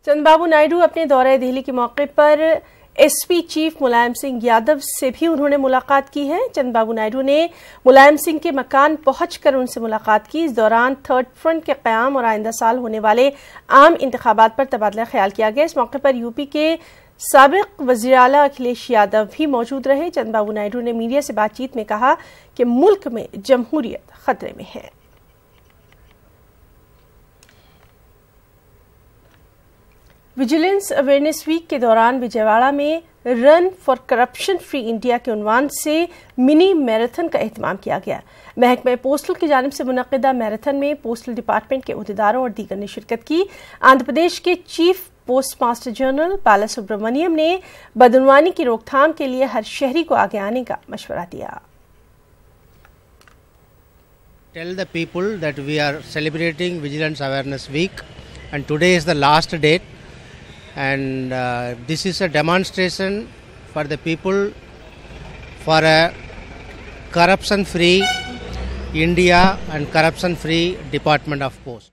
चंद्र बाबू नायडू अपने दौरे दिल्ली के मौके पर एसपी चीफ मुलायम सिंह यादव से भी उन्होंने मुलाकात की है। चंद्र बाबू नायडू ने मुलायम सिंह के मकान पहुंचकर उनसे मुलाकात की। इस दौरान थर्ड फ्रंट के क़याम और आइंदा साल होने वाले आम इंतखाबात पर तबादला ख्याल किया गया। इस मौके पर यूपी के साबिक वज़ीर आला अखिलेश यादव भी मौजूद रहे। चंद्र बाबू नायडू ने मीडिया से बातचीत में कहा कि मुल्क में जमहूरियत खतरे में है। विजिलेंस अवेयरनेस वीक के दौरान विजयवाड़ा में run for corruption free India के उन्वान से मिनी मैराथन का एहतमाम किया गया। महकमा पोस्टल की जानिब से मुनक्किदा मैराथन में पोस्टल डिपार्टमेंट के अहदेदारों और दीगर ने शिरकत की। आंध्र प्रदेश के चीफ पोस्ट मास्टर जनरल बाला सुब्रमण्यम ने बदनवानी की रोकथाम के लिए हर शहरी को आगे आने का मशवरा दिया। Tell the people that we are celebrating Vigilance Awareness Week and today is the last date. And this is a demonstration for the people for a corruption free India and corruption free Department of Post.